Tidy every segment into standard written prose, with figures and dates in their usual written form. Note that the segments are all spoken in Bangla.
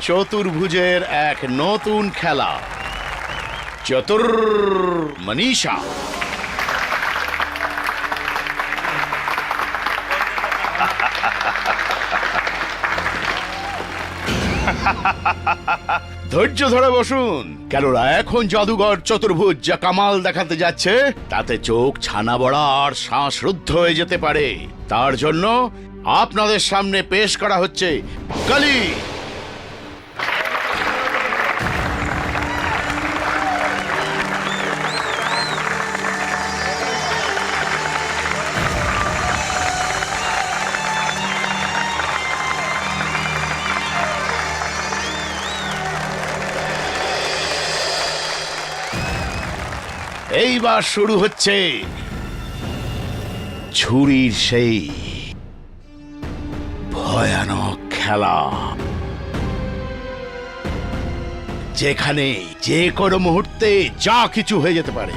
চতুর্ভুজের এক নতুন খেলা, চতুর মনীষা। ধৈর্য ধরে বসুন, কেননা এখন জাদুঘর চতুর্ভুজ যা কামাল দেখাতে যাচ্ছে তাতে চোখ ছানা বড়া আর শ্বাস রুদ্ধ হয়ে যেতে পারে। তার জন্য আপনাদের সামনে পেশ করা হচ্ছে কালী। এইবার শুরু হচ্ছে ছুরির সেই ভয়ানক খেলা, যেখানে যে কোনো মুহূর্তে যা কিছু হয়ে যেতে পারে।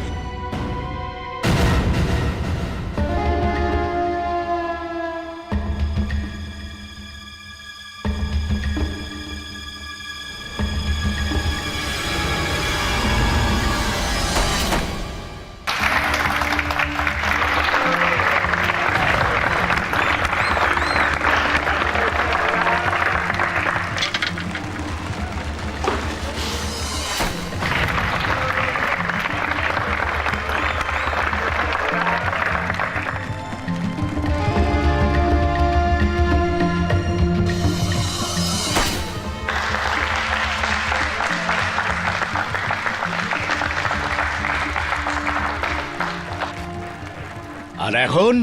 আর এখন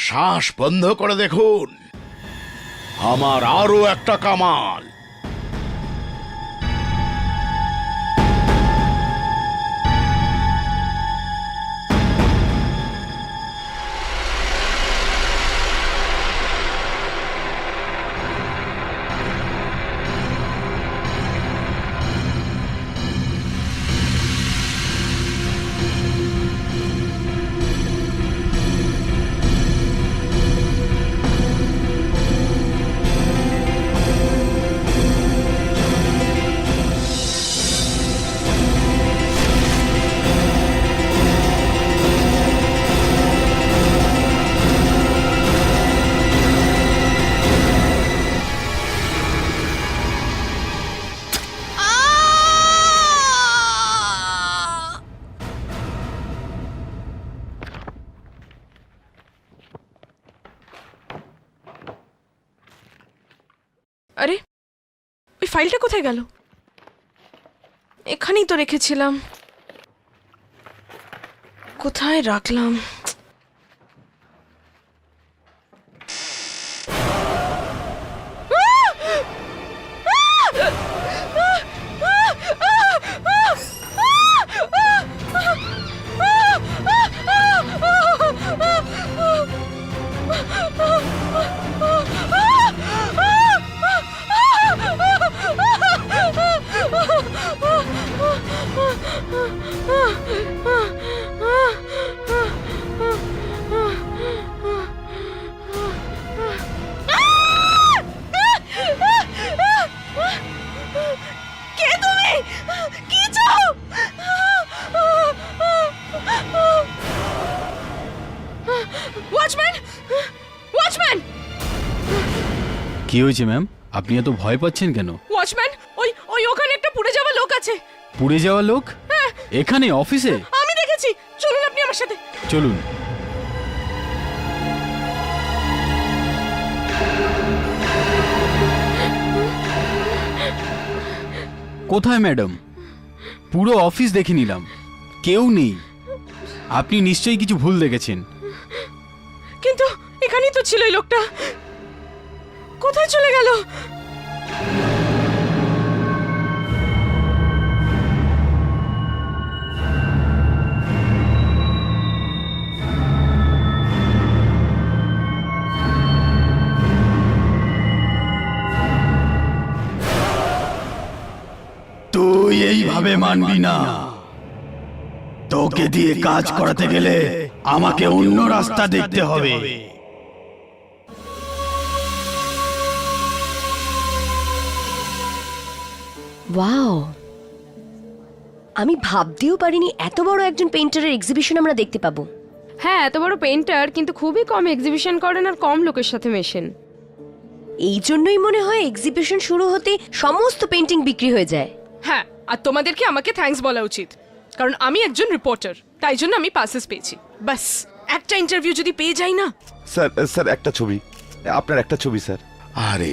শ্বাস বন্ধ করে দেখুন আমার আরো একটা কামাল। আরে ওই ফাইলটা কোথায় গেল? এখানেই তো রেখেছিলাম, কোথায় রাখলাম? কি হয়েছে ম্যাম, আপনি এত ভয় পাচ্ছেন কেন? ওয়াচম্যান, ওই ওই ওখানে একটা পুড়ে যাওয়া লোক আছে। পুড়ে যাওয়া লোক? এখানে অফিসে? আমি দেখেছি, চলুন আপনি আমার সাথে। চলুন। কোথায় ম্যাডাম? পুরো অফিস দেখে নিলাম, কেউ নেই। আপনি নিশ্চয়ই কিছু ভুল দেখেছেন। কিন্তু এখানেই তো ছিল এই লোকটা, কোথায় চলে গেল? তুই এইভাবে মানবি না। তোকে দিয়ে কাজ করাতে গেলে আমাকে অন্য রাস্তা দেখতে হবে। ওয়াও, আমি ভাবতেও পারিনি এত বড় একজন পেইন্টারের এক্সিবিশন আমরা দেখতে পাবো। হ্যাঁ, এত বড় পেইন্টার কিন্তু খুবই কম এক্সিবিশন করেন আর কম লোকের সাথে মেশেন। এই জন্যই মনে হয় এক্সিবিশন শুরু হতে সমস্ত পেইন্টিং বিক্রি হয়ে যায়। হ্যাঁ, আর তোমাদেরকে আমাকে থ্যাঙ্কস বলা উচিত, কারণ আমি একজন রিপোর্টার, তাই জন্য আমি পাসেস পেয়েছি। বাস একটা ইন্টারভিউ যদি পেয়ে যাই না। স্যার স্যার একটা ছবি, আপনার একটা ছবি স্যার। আরে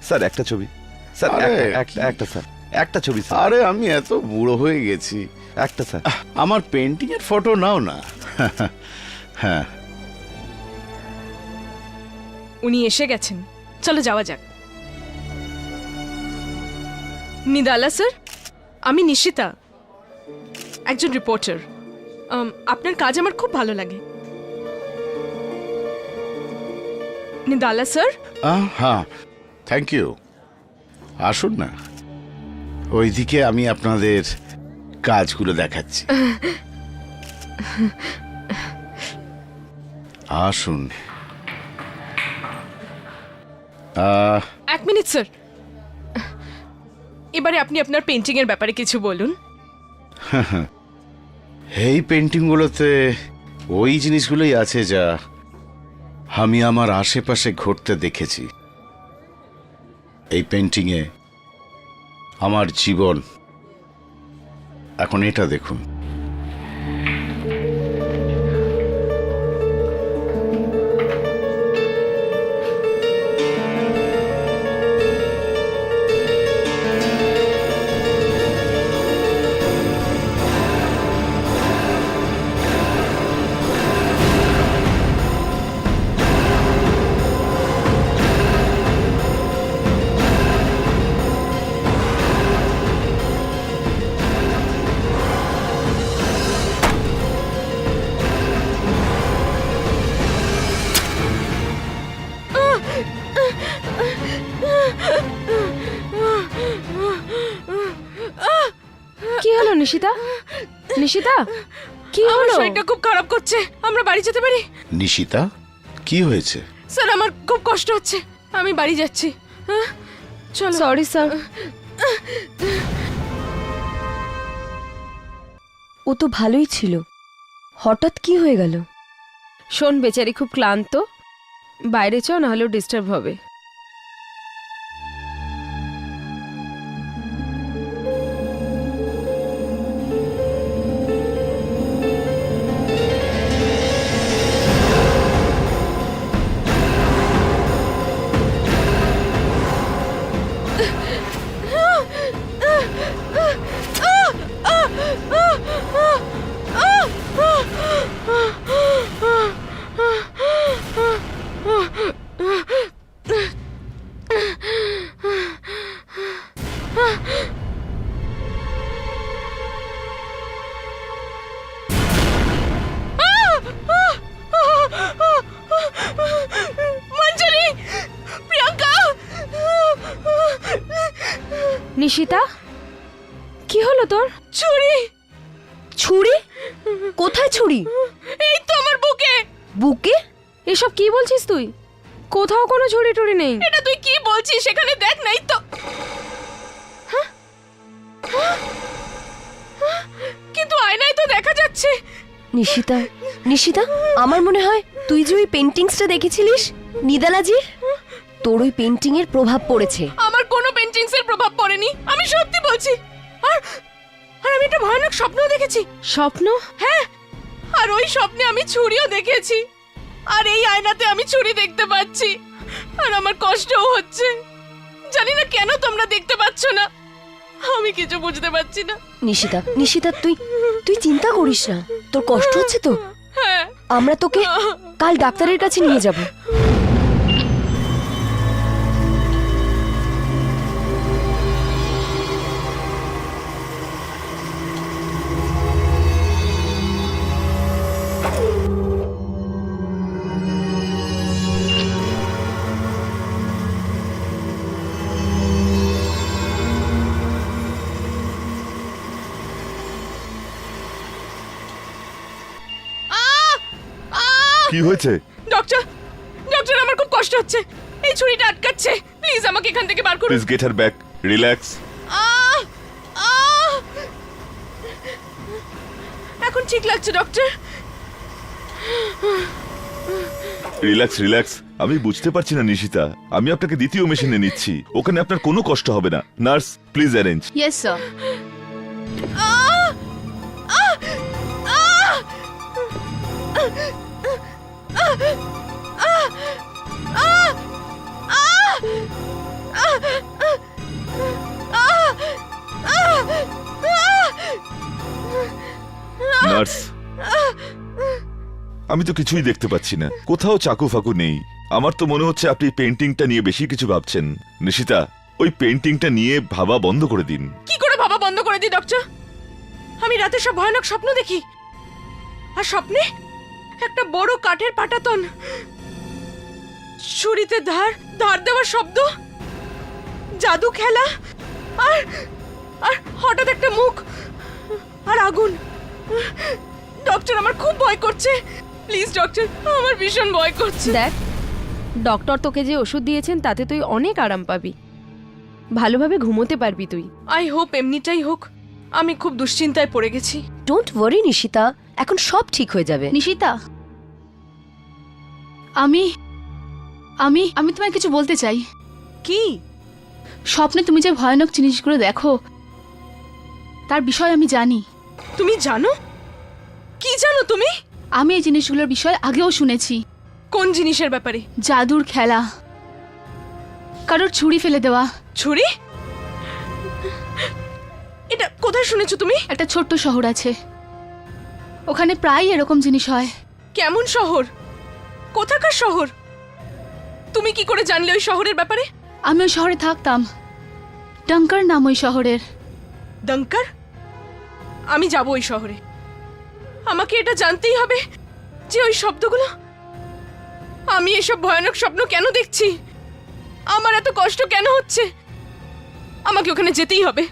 স্যার একটা ছবি স্যার, আরে, একটা স্যার, একটা ছবি স্যার, আরে আমি এত বুড়ো হয়ে গেছি। একটা স্যার। আমার পেন্টিং এর ফটো নাও না। হ্যাঁ, উনি এসে গেছেন, চলো যাওয়া যাক। নিদালা স্যার, আমি নিশিতা, একজন রিপোর্টার। আপনার কাজ আমার খুব ভালো লাগে। নিদালা স্যার, হ্যাঁ, থ্যাংক ইউ। আসুন না, ওইদিকে আমি আপনাদের কাজগুলো দেখাচ্ছি। আসুন। এক মিনিট স্যার, এবারে আপনি আপনার পেন্টিং এর ব্যাপারে কিছু বলুন। এই পেন্টিংগুলোতে ওই জিনিসগুলোই আছে যা আমি আমার আশেপাশে ঘটতে দেখেছি। এই পেন্টিংয়ে আমার জীবন। এখন এটা দেখুন। কি হলো নিশিতা? নিশিতা, কি আমার হলো? শরীরটা খুব খারাপ করছে, আমরা বাড়ি যেতে পারি? নিশিতা, কি হয়েছে? স্যার, আমার খুব কষ্ট হচ্ছে, আমি বাড়ি যাচ্ছি। হ্যাঁ, চলো। Sorry sir. ও তো ভালোই ছিল, হঠাৎ কি হয়ে গেল? শোন, বেচারি খুব ক্লান্ত, বাইরে চ, নাহলেও ডিস্টার্ব হবে। মঞ্জুরি, প্রিয়াঙ্কা। নিশিতা, কি হলো তোর? ছুরি। ছুরি? কোথায় ছুরি? এই তো আমার বুকে। বুকে? এসব কি বলছিস তুই? কোথাও কোনো ছুরি টুরি নেই। এটা তুই কি বলছিস? সেখানে দেখ, নাই তো। কিন্তু আয়নায় তো দেখা যাচ্ছে। নিশিতা, নিশিতা, আমার মনে হয় তুই যে ওই পেন্টিংসটা দেখেছিলিস নিদালাজির, তোর ওই পেন্টিং এর প্রভাব পড়েছে। আমার কোনো পেন্টিংস এর প্রভাব পড়েনি, আমি সত্যি বলছি। আর আর আমি একটা ভয়ানক স্বপ্ন দেখেছি। স্বপ্ন? হ্যাঁ, আর ওই স্বপ্নে আমি ছুরিও দেখেছি, আর এই আয়নাতে আমি ছুরি দেখতে পাচ্ছি, আর আমার কষ্টও হচ্ছে। জানি না কেন তোমরা দেখতে পাচ্ছ না, আমি কিছু বুঝতে পারছি না। নিশিতা, নিশিতা, তুই তুই চিন্তা করিস না, তোর কষ্ট হচ্ছে তো, হ্যাঁ, আমরা তোকে কাল ডাক্তারের কাছে নিয়ে যাব। কি হয়েছে? ডক্টর, ডক্টর, আমার খুব কষ্ট হচ্ছে, এই ছুরিটা আটকাচ্ছে, প্লিজ আমাকে এখান থেকে বার করুন। Please get her back, relax. আহ এখন ঠিক লাগছে ডক্টর। Relax relax. আমি বুঝতে পারছি না নিশিতা, আমি আপনাকে দ্বিতীয় মেশিনে নিচ্ছি, ওখানে আপনার কোনো কষ্ট হবে না। Nurse please arrange. Yes sir. Nurse, আমি তো কিছুই দেখতে পাচ্ছি না, কোথাও চাকু ফাকু নেই। আমার তো মনে হচ্ছে আপনি পেন্টিংটা নিয়ে বেশি কিছু ভাবছেন। নিশিতা, ওই পেন্টিংটা নিয়ে ভাবা বন্ধ করে দিন। কি করে ভাবা বন্ধ করে দিই ডক্টর? আমি রাতে সব ভয়ানক স্বপ্ন দেখি, আর স্বপ্নে একটা বড় কাঠের পাটাতন, ছুরিতে ধার ধার দেওয়ার শব্দ, জাদু খেলা, আর আর হঠাৎ একটা মুখ আর আগুন। ডক্টর, আমার খুব ভয় করছে, প্লিজ ডক্টর, আমার ভীষণ ভয় করছে। দেখ, ডক্টর তোকে যে ওষুধ দিয়েছেন তাতে তুই অনেক আরাম পাবি, ভালোভাবে ঘুমোতে পারবি তুই। আই হোপ এমনিটাই হোক, আমি খুব দুশ্চিন্তায় পড়ে গেছি। ডোন্ট ওয়ারি নিশিতা, এখন সব ঠিক হয়ে যাবে। নিশিতা, আমি আমি আমি তোমায় কিছু বলতে চাই। কি? স্বপ্নে তুমি যে ভয়ানক জিনিসগুলো দেখো তার বিষয় আমি জানি। তুমি জানো? কি জানো তুমি? আমি এই জিনিসগুলোর বিষয় আগেও শুনেছি। কোন জিনিসের ব্যাপারে? জাদুর খেলা, কারোর ছুরি ফেলে দেওয়া। ছুরি? এটা কোথায় শুনেছো তুমি? একটা ছোট্ট শহর আছে, ওখানে প্রায় এরকম জিনিস হয়। কেমন শহর? কোথাকার শহর? তুমি কি করে জানলে ওই শহরের ব্যাপারে? আমি ওই শহরে থাকতাম, ডাঙ্কার নাম ওই শহরের। ডঙ্কার? আমি যাব ওই শহরে। আমাকে এটা জানতেই হবে যে ওই শব্দগুলো, আমি এসব ভয়ানক স্বপ্ন কেন দেখছি, আমার এত কষ্ট কেন হচ্ছে। আমাকে ওখানে যেতেই হবে।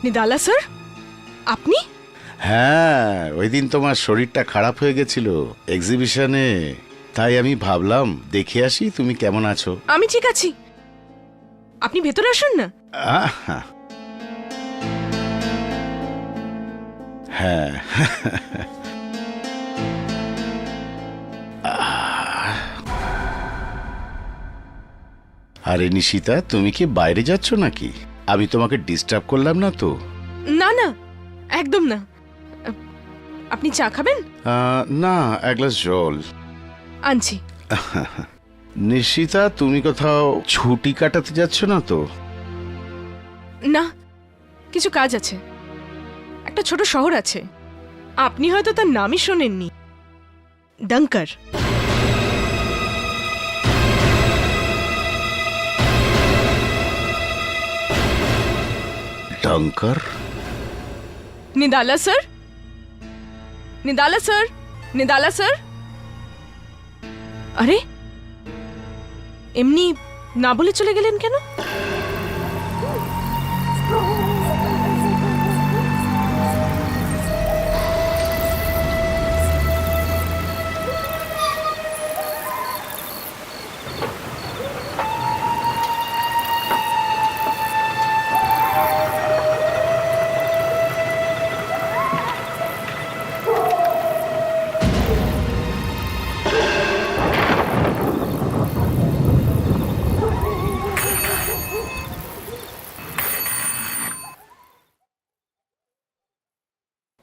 নিদালা স্যার, আপনি? হ্যাঁ, ওই দিন তোমার শরীরটা খারাপ হয়ে গেছিল এক্সিবিশনে, তাই আমি ভাবলাম দেখে আসি তুমি কেমন আছো। আমি ঠিক আছি, আপনি ভেতরে আসুন না। আহা। হ্যাঁ। আরে নিশিতা, তুমি কি বাইরে যাচ্ছ নাকি? আমি তোমাকে ডিস্টার্ব করলাম না তো? না না, একদম না। আপনি চা খাবেন? না, এক গ্লাস জল আনছি। নিশিতা, তুমি কোথাও ছুটি কাটাতে যাচ্ছ না তো? না, কিছু কাজ আছে। একটা ছোট শহর আছে, আপনি হয়তো তার নামই শোনেননি, ডঙ্কার। ডঙ্কার? নিদালা স্যার, নিদালা স্যার, নিদালা স্যার। আরে, এমনি না বলে চলে গেলেন কেন?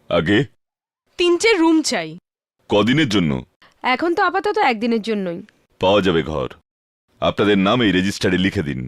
আগে 3টে রুম চাই। কদিনের জন্য? এখন তো আপাতত একদিনের জন্যই। পাওয়া যাবে ঘর, আপনাদের নাম এই রেজিস্টারে লিখে দিন।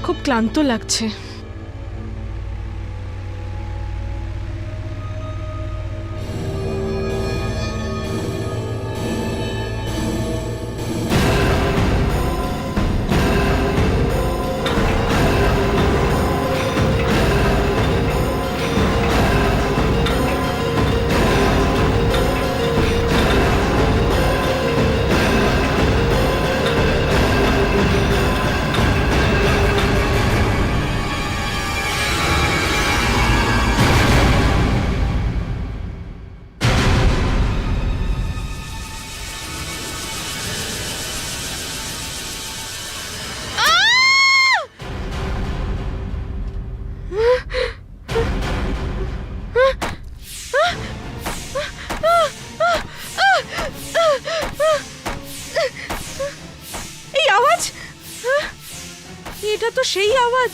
খুব ক্লান্ত লাগছে। সেই আওয়াজ,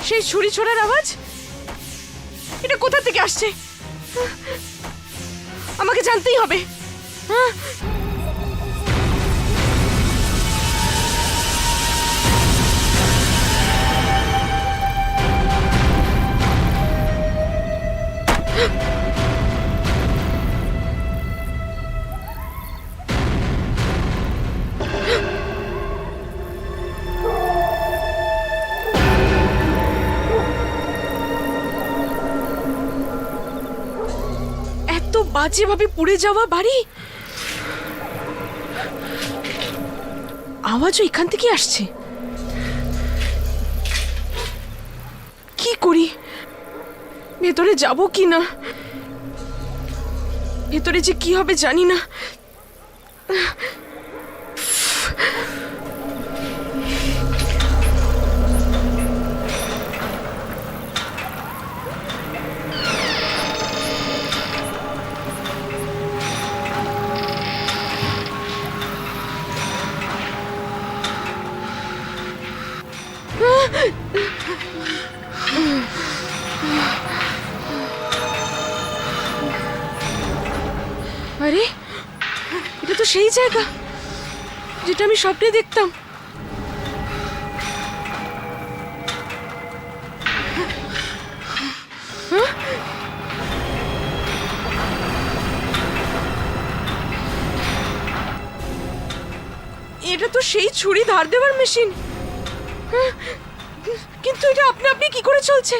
সেই ছুরি ছোড়ার আওয়াজ। এটা কোথা থেকে আসছে? আমাকে জানতেই হবে। এত বাজেভাবে পুড়ে যাওয়া বাড়ি, আওয়াজও এখান থেকে আসছে। কি করি? ভেতরে যাব কি না? ভেতরে যে কি হবে জানি না। আরে, এটা তো সেই জায়গা যেটা আমি স্বপ্নে দেখতাম। এটা তো সেই ছুরি ধার দেওয়ার মেশিন, কিন্তু এটা আপনা আপনি কি করে চলছে?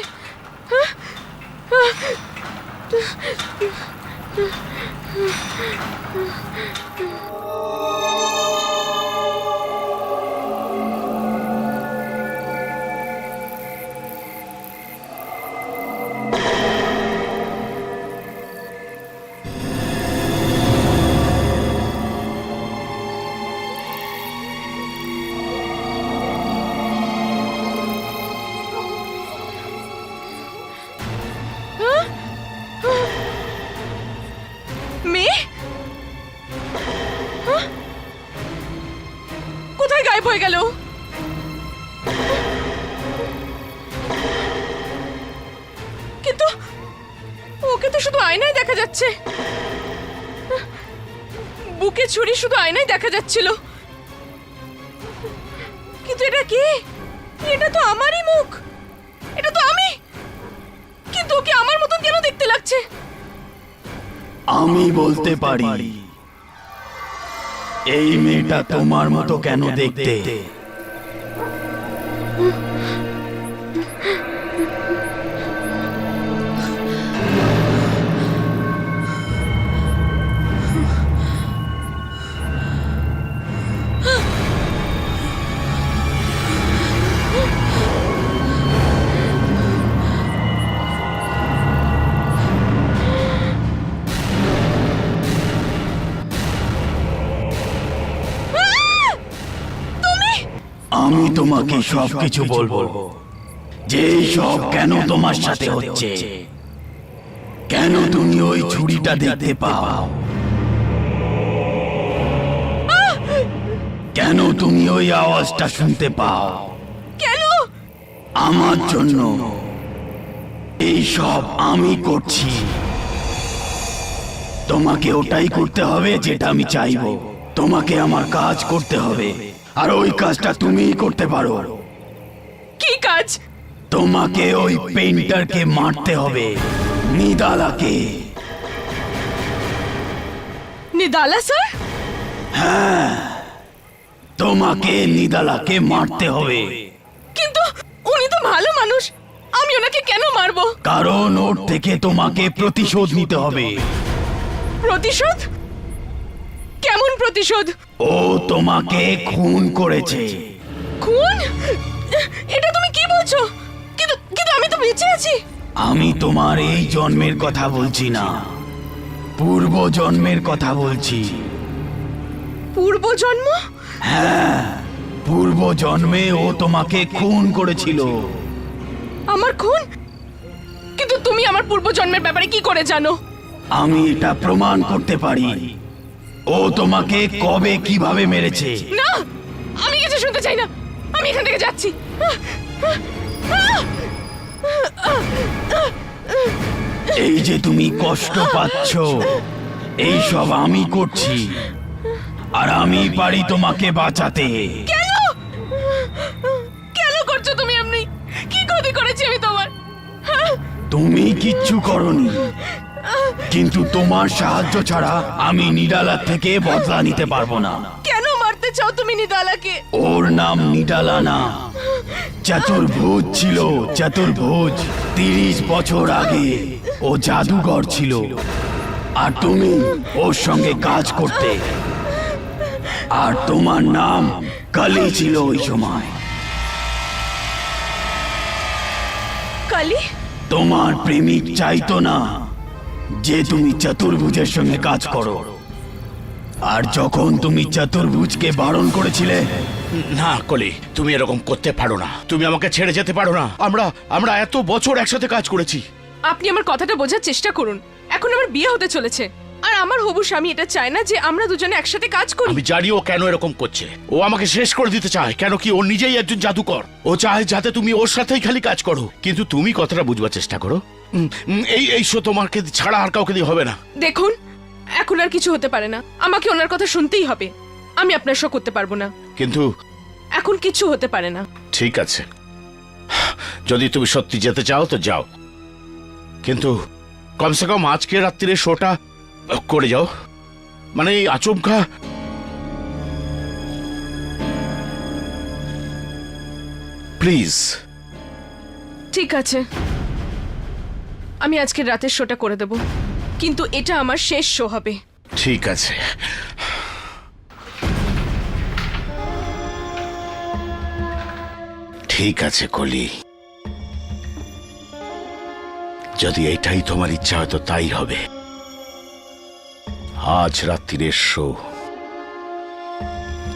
মেয়ে কোথায় গায়েব হয়ে গেল? কিন্তু ওকে তো শুধু আয়নায় দেখা যাচ্ছে। বুকে ছুরি শুধু আয়নায় দেখা যাচ্ছিল, কিন্তু এটা কি? এটা তো আমারই মুখ, এটা তো আমি, কিন্তু ওকে আমার মতন কেন দেখতে লাগছে? আমি বলতে পারি এই মেয়েটা তোমার মতো কেন দেখতে। আমি তোমাকে সবকিছু বলবো, যে সব কেন তোমার সাথে হচ্ছে, কেন তুমি ওই ছুরিটা দেখতে পাও, কেন তুমি ওই আওয়াজটা শুনতে পাও। কেন? আমার জন্য এই সব আমি করছি। তোমাকে ওটাই করতে হবে যেটা আমি চাইবো। তোমাকে আমার কাজ করতে হবে, আর ওই কাজটা তুমিই করতে পারো। কি কাজ? তোমাকে ওই পেইন্টারকে মারতে হবে, নিদালাকে। নিদালা স্যার? হ্যাঁ, তোমাকে নিদালাকে মারতে হবে। কিন্তু উনি তো ভালো মানুষ, আমি ওনাকে কেন মারবো? কারণ ওর থেকে তোমাকে প্রতিশোধ নিতে হবে। প্রতিশোধ? কেমন প্রতিশোধ? ও তোমাকে খুন করেছে। খুন? এটা তুমি কি বলছো? কিন্তু কিন্তু আমি তো বেঁচে আছি। আমি তোমার এই জন্মের কথা বলছি না, পূর্ব জন্মের কথা বলছি। পূর্বজন্ম? হ্যাঁ, পূর্ব জন্মে ও তোমাকে খুন করেছিল। আমার খুন? কিন্তু তুমি আমার পূর্বজন্মের ব্যাপারে কি করে জানো? আমি এটা প্রমাণ করতে পারি। ও তোমাকে কবে কিভাবে মেরেছে। না, আমি কিছু শুনতে চাই না। আমি এখান থেকে যাচ্ছি। এই যে তুমি কষ্ট পাচ্ছ, এই সব আমি করছি, আর আমি পারি তোমাকে বাঁচাতে। কেন করছো তুমি এমনি? কি ক্ষতি করেছি আমি তোমার? তুমি কিচ্ছু করনি, কিন্তু তোমার সাহায্য ছাড়া আমি নিডালার থেকে বদলা নিতে পারবো না। কেন মারতে চাও তুমি নিদালাকে? ওর নাম নিডালা না, চতুর্ভুজ ছিল। চতুর্ভুজ 30 বছর আগে ও জাদুঘর ছিল, আর তুমি ওর সঙ্গে কাজ করতে। আর তোমার নাম কালী ছিল ওই সময়। কালী? তোমার প্রেমিক চাইতো না যে তুমি চতুর্ভুজের সঙ্গে কাজ করো, আর যখন তুমি চতুর্ভুজকে বারণ করেছিলে, না কলি, তুমি এরকম করতে পারো না। তুমি আমাকে ছেড়ে যেতে পারো না। আমরা এত বছর একসাথে কাজ করেছি। আপনি আমার কথাটা বোঝার চেষ্টা করুন। এখন আমার বিয়ে হতে চলেছে, আর আমার হবু স্বামী এটা চায় না যে আমরা দুজনে একসাথে কাজ করি। আমি জানি ও কেন এরকম করছে। ও আমাকে শেষ করে দিতে চায়। কেন কি? ও নিজেই একজন জাদুকর। ও চায় যাতে তুমি ওর সাথেই খালি কাজ করো। কিন্তু তুমি কথাটা বুঝবার চেষ্টা করো। এই শো তোমাকে ছাড়া আর কাউকে দিয়ে হবে না। দেখুন, এখন আর কিছু হতে পারে না। আমাকে ওনার কথা শুনতেই হবে। আমি আপনার শো করতে পারবো না। কিন্তু এখন কিছু হতে পারে না। ঠিক আছে, যদি তুমি সত্যি যেতে চাও তো যাও, কিন্তু কমসে কম আজকে রাত্রিরে শোটা করে যাও। মানে এই আচমকা প্লিজ। ঠিক আছে, আমি আজকের রাতের শোটা করে দেব, কিন্তু এটা আমার শেষ শো হবে। ঠিক আছে। ঠিক আছে কলি, যদি এটাই তোমার ইচ্ছা হয় তো তাই হবে। আজ রাত্রিরের শো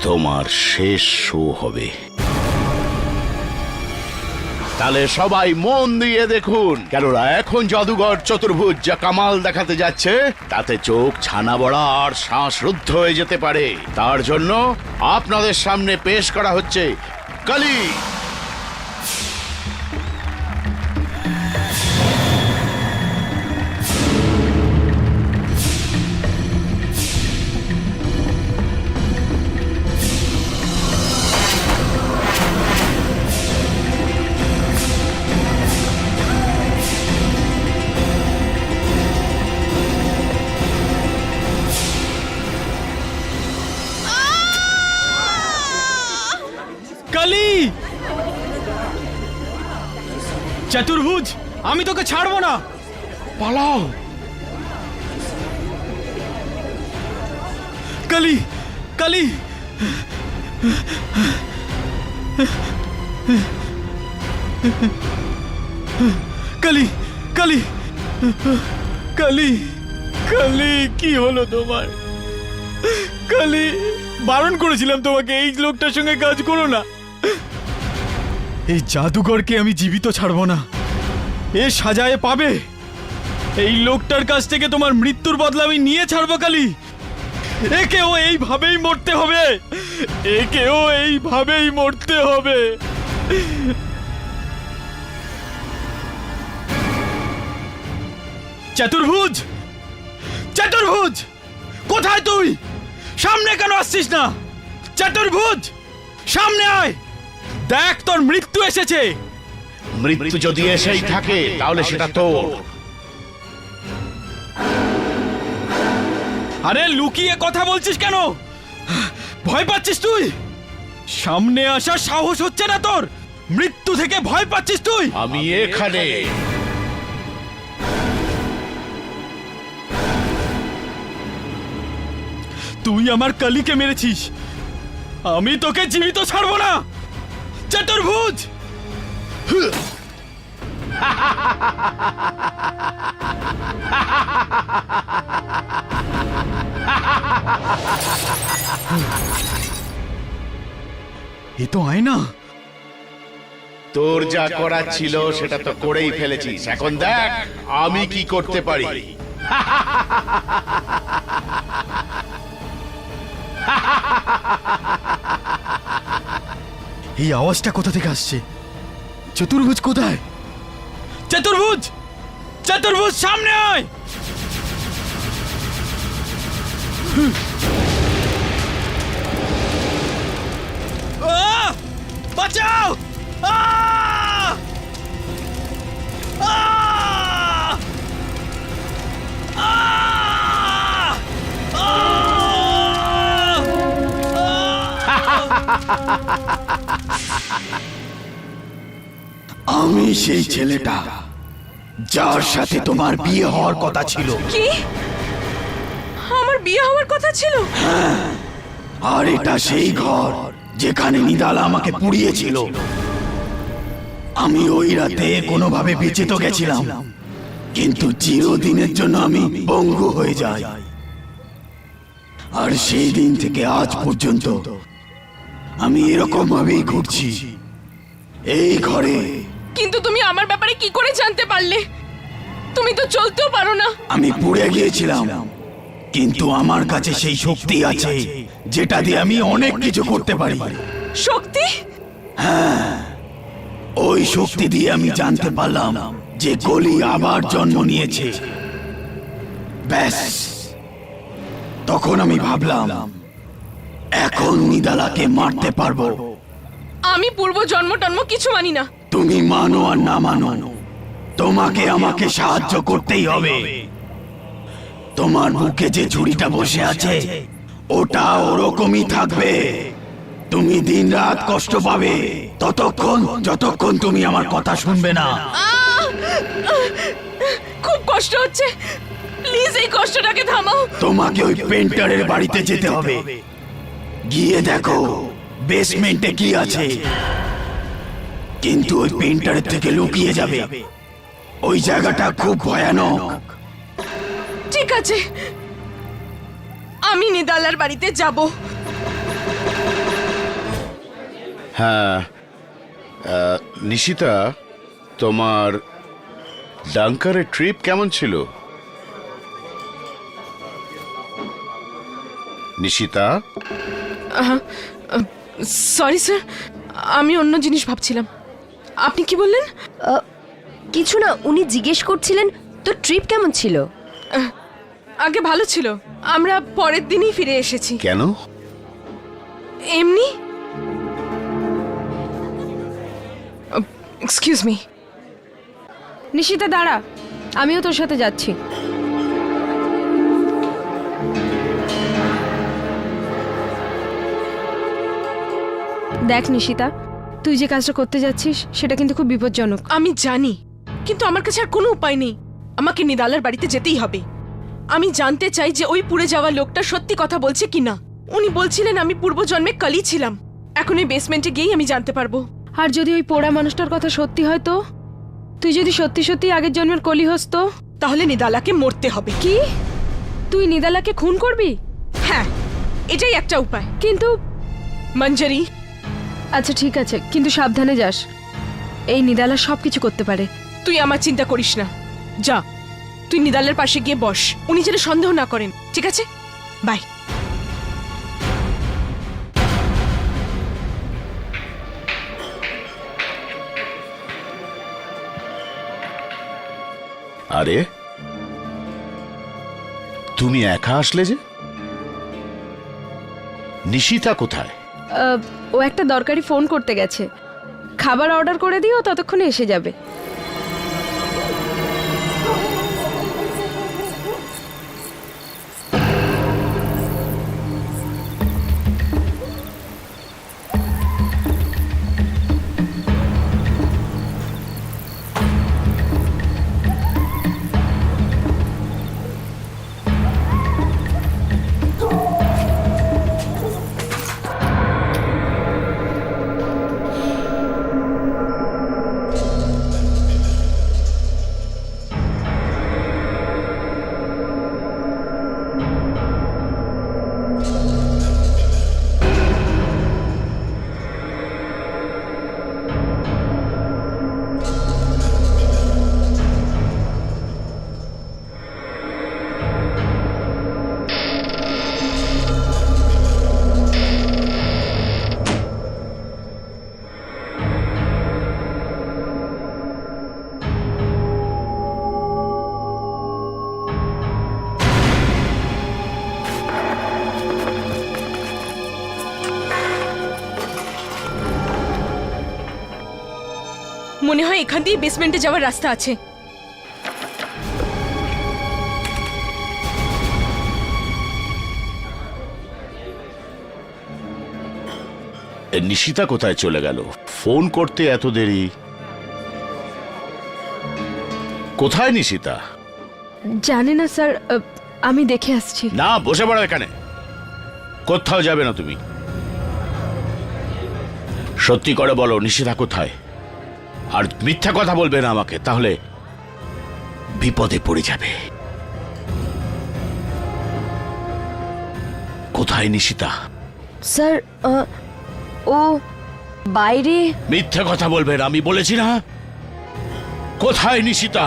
তোমার শেষ শো হবে। তাহলে সবাই মন দিয়ে দেখুন, কেননা এখন জাদুঘর চতুর্ভুজ যা কামাল দেখাতে যাচ্ছে তাতে চোখ ছানা বড়া আর শ্বাস রুদ্ধ হয়ে যেতে পারে। তার জন্য আপনাদের সামনে পেশ করা হচ্ছে কালী। কালী! চতুর্ভুজ, আমি তোকে ছাড়বো না। পালাও! কালী! কালী! কালী! কালী! কালী! কালী! কি হলো তোমার? কালী, বারণ করেছিলাম তোমাকে এই লোকটার সঙ্গে কাজ করো না। এই জাদুঘরকে আমি জীবিত ছাড়বো না। এ সাজায় পাবে। এই লোকটার কাছ থেকে তোমার মৃত্যুর বদলা আমি নিয়ে ছাড়বো কালী। একেও এইভাবেই মরতে হবে। একেও এইভাবেই মরতে হবে। চতুর্ভুজ! চতুর্ভুজ! কোথায় তুই? সামনে কেন আসছিস না? চতুর্ভুজ, সামনে আয়। দেখ, তোর মৃত্যু এসেছে। মৃত্যু যদি এসেই থাকে তাহলে সেটা তোর। আরে লুকিয়ে কথা বলছিস কেন? ভয় পাচ্ছিস তুই? সামনে আসার সাহস হচ্ছে না তোর? মৃত্যু থেকে ভয় পাচ্ছিস তুই? আমি এখানে। তুই আমার কালীকে মেরেছিস। আমি তোকে জীবিত ছাড়বো না। চতুর্ভুজ! এ তো আয়না। তোর যা করার ছিল সেটা তো করেই ফেলেছিস। এখন দেখ আমি কি করতে পারি। এই আওয়াজটা কোথা থেকে আসছে? চতুর্ভুজ কোথায়? চতুর্ভুজ! চতুর্ভুজ সামনে আয়! আহ! বাঁচাও! আহ! আহ! আহ! আমি সেই ছেলেটা যার সাথে তোমার বিয়ে হওয়ার কথা ছিল। কি আমার বিয়ে হওয়ার কথা ছিল? আর এটা সেই ঘর যেখানে নিদালা আমাকে পুড়িয়েছিল। আমি ওই রাতে কোনোভাবে বেঁচে তো গেছিলাম, কিন্তু চিরদিনের জন্য আমি পঙ্গু হয়ে যাই। আর সেই দিন থেকে আজ পর্যন্ত আমি এরকম ভাবেই ঘুরছি এই ঘরে। কিন্তু তুমি আমার ব্যাপারে কি করে জানতে পারলে? তুমি তো চলতেও পারো না। আমি পুড়ে গিয়েছিলাম, কিন্তু আমার কাছে সেই শক্তি আছে যেটা দিয়ে আমি অনেক কিছু করতে পারি। শক্তি? ওই শক্তি দিয়ে আমি জানতে পারলাম যে কলি আবার জন্ম নিয়েছে। ব্যাস, তখন আমি ভাবলাম এখন নিদালাকে মারতে পারবো। আমি পূর্ব জন্ম টন্ম কিছু মানি না। তুমি মানো আর না মানো, তোমাকে আমাকে সাহায্য করতেই হবে। তোমার বুকে যে ঝুড়িটা বসে আছে ওটা ওরকমই থাকবে। তুমি দিনরাত কষ্ট পাবে ততক্ষণ যতক্ষণ তুমি আমার কথা শুনবে না। খুব কষ্ট হচ্ছে, প্লিজ এই কষ্টটাকে থামাও। তোমাকে ওই পেন্টারের বাড়িতে যেতে হবে। গিয়ে দেখো বেসমেন্টে কি আছে, কিন্তু ওই পেন্টারের থেকে লুকিয়ে যাবে। ওই জায়গাটা খুব ভয়ানক। ঠিক আছে, আমি নিদালার বাড়িতে যাব। হ্যাঁ, নিশিতা, তোমার ডাঙ্কারের ট্রিপ কেমন ছিল? নিশিতা, সরি স্যার, আমি অন্য জিনিস ভাবছিলাম। আপনি কি বললেন? কিছু না, উনি জিজ্ঞেস করছিলেন তোর ট্রিপ কেমন ছিল। আগে ভালো ছিল, আমরা পরের দিনই ফিরে এসেছি। কেন? এমনি। Excuse me. নিশিতা দাঁড়া, আমিও তোর সাথে যাচ্ছি। দেখ নিশিতা, তুই যে কাজটা করতে যাচ্ছিস সেটা কিন্তু খুব বিপজ্জনক। আমি জানি, কিন্তু আমার কাছে আর কোনো উপায় নেই। আমাকে নিদালার বাড়িতে যেতেই হবে। আমি জানতে চাই যে ওই পুড়ে যাওয়া লোকটা সত্যি কথা বলছে কিনা। উনি বলছিলেন আমি পূর্বজন্মে কালি ছিলাম। এখন ওই বেসমেন্টে গিয়েই আমি জানতে পারবো। আর যদি ওই পোড়া মানুষটার কথা সত্যি হয় তো? তুই যদি সত্যি সত্যি আগের জন্মের কলি হস তো? তাহলে নিদালাকে মরতে হবে। কি তুই নিদালাকে খুন করবি? হ্যাঁ, এটাই একটা উপায়। কিন্তু মঞ্জরি, আচ্ছা ঠিক আছে, কিন্তু সাবধানে যাস। এই নিদালা সবকিছু করতে পারে। তুই আমার চিন্তা করিস না। যা, তুই নিদালের পাশে গিয়ে বস। উনি যেন সন্দেহ না করেন, ঠিক আছে? বাই। আরে তুমি একা আসলে যে? নিশিতা কোথায়? ও একটা দরকারি ফোন করতে গেছে। খাবার অর্ডার করে দিও, ততক্ষণে এসে যাবে। মনে হয় এখান দিয়ে বেসমেন্টে যাওয়ার রাস্তা আছে। এ নিশিতা কোথায় চলে গেল? ফোন করতে এত দেরি। কোথায় নিশিতা? জানে না স্যার, আমি দেখে আসছি। না, বসে পড়ো এখানে, কোথাও যাবে না তুমি। সত্যি করে বলো নিশিতা কোথায়, আর মিথ্যা কথা বলবে না আমাকে, তাহলে বিপদে পড়ে যাবে। কোথায় নিশিতা? স্যার ও বাইরে। মিথ্যা কথা বলবে না, আমি বলেছি না। কোথায় নিশিতা?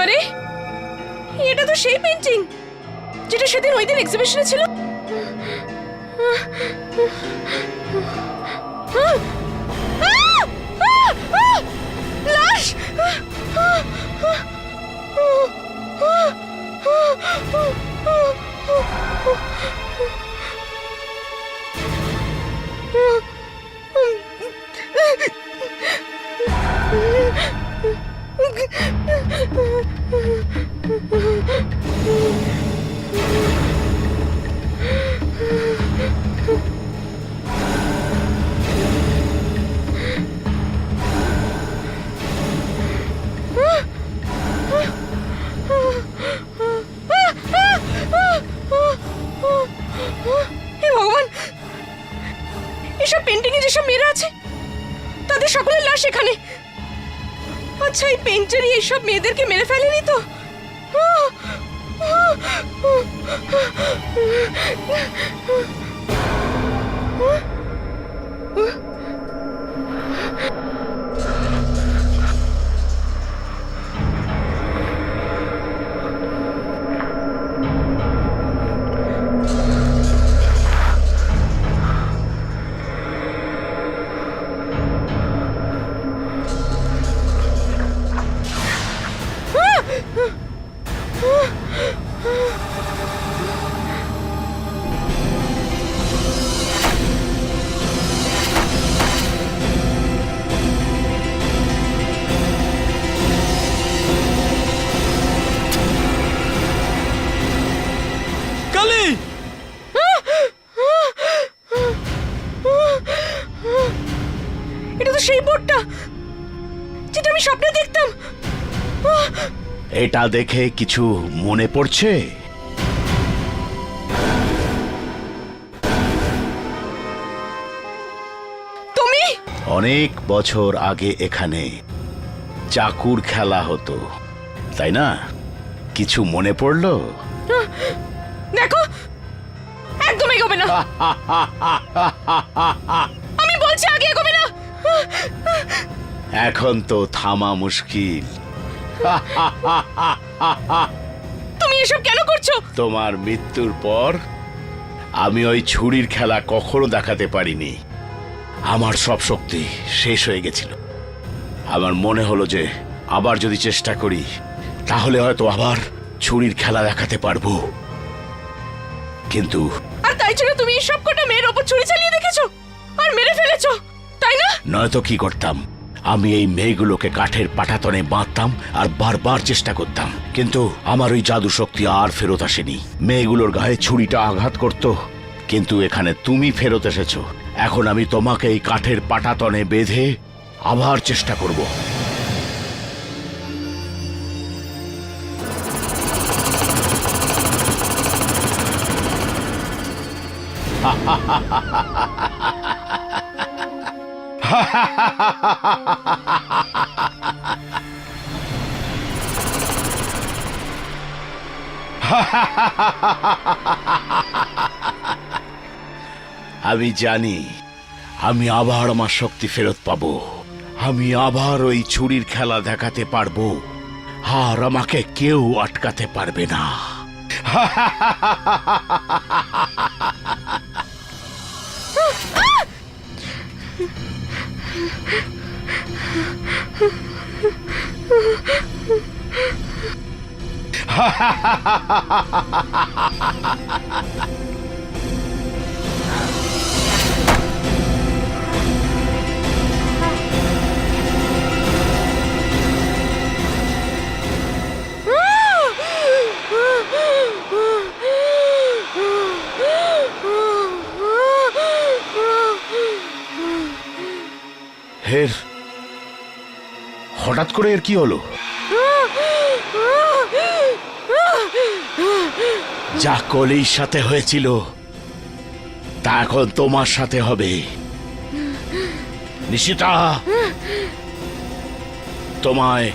আরে এটা তো সেই পেন্টিং যেটা সেদিন ওই দিন এক্সিবিশনে ছিল। লাশ! হে ভগবান, এসব পেন্টিং এ যেসব মেয়েরা আছে তাদের সকলের লাশ এখানে। আচ্ছা, এই পেন্টারই এইসব মেয়েদেরকে মেরে ফেলেনি তো? কালি! এটা তো সেই বোর্ডটা যেটা আমি স্বপ্নে দেখতাম। এটা দেখে কিছু মনে পড়ছে? তুমি? অনেক বছর আগে এখানে চাকুর খেলা হতো, তাই না? কিছু মনে পড়লো? দেখো, একদম এগোবে না। আমি বলছি আগে এগোবে না। এখন তো থামা মুশকিল। তুমি এসব কেন করছো? তোমার মৃত্যুর পর আমি ওই ছুরির খেলা কখনো দেখাতে পারিনি। আমার সব শক্তি শেষ হয়ে গেছিল। আমার মনে হলো যে আবার যদি চেষ্টা করি তাহলে হয়তো আবার ছুরির খেলা দেখাতে পারবো। কিন্তু আর তাই জন্য তুমি এই সব কটা মেয়ের ওপর ছুরি চালিয়ে দেখেছো আর মেরে ফেলেছো, তাই না? নয়তো কি করতাম? আমি এই মেয়েগুলোকে কাঠের পাটাতনে বাঁধতাম আর বারবার চেষ্টা করতাম, কিন্তু আমার ওই জাদু শক্তি আর ফেরত আসেনি। মেয়েগুলোর গায়ে ছুরিটা আঘাত করত, কিন্তু এখানে তুমি ফেরত এসেছো। এখন আমি তোমাকে এই কাঠের পাটাতনে বেঁধে আবার চেষ্টা করব। আমি জানি আমি আবার আমার শক্তি ফেরত পাবো, আমি আবার ওই ছুরির খেলা দেখাতে পারবো, আর আমাকে কেউ আটকাতে পারবে না। এর হঠাৎ করে এর কি হলো? যা কলির সাথে হয়েছিল তা এখন তোমার সাথে হবে। নিশিতা, তোমায়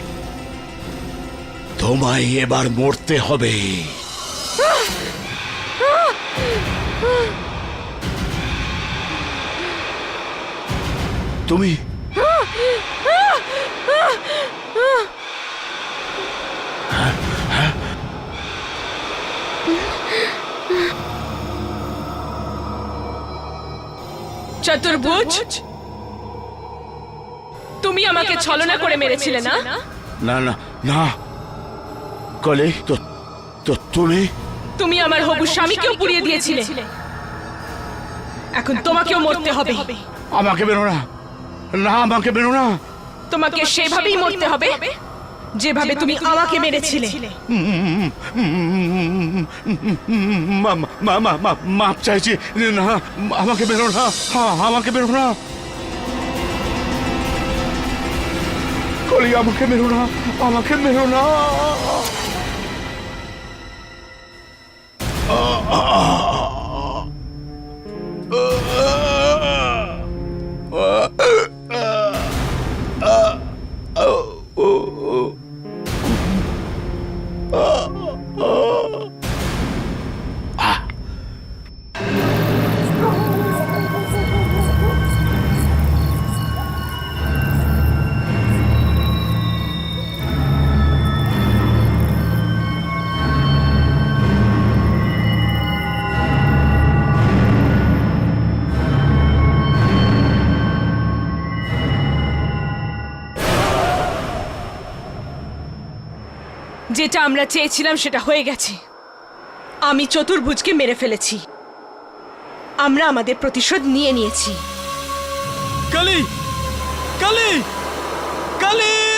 তোমায় এবার মরতে হবে। তুমি চতুর্ভুজ, তুমি আমাকে ছলনা করে মেরেছিলে না? না না না কলি, তো তো তুমি তুমি আমার হবু স্বামীকেও পুড়িয়ে দিয়েছিলে। এখন তোমাকেও মরতে হবে। আমাকে বেরো না, না আমাকে বেরো না। তোমাকে সেভাবেই মরতে হবে যেভাবে তুমি আমাকে মেরেছিলে। মাপ চাইছি, না আমাকে বেরো না, আমাকে বেরো না কলি, আমাকে বেরো না, আমাকে বেরো না। যেটা আমরা চেয়েছিলাম সেটা হয়ে গেছে। আমি চতুর্ভুজকে মেরে ফেলেছি। আমরা আমাদের প্রতিশোধ নিয়ে নিয়েছি। কালি, কালি, কালি!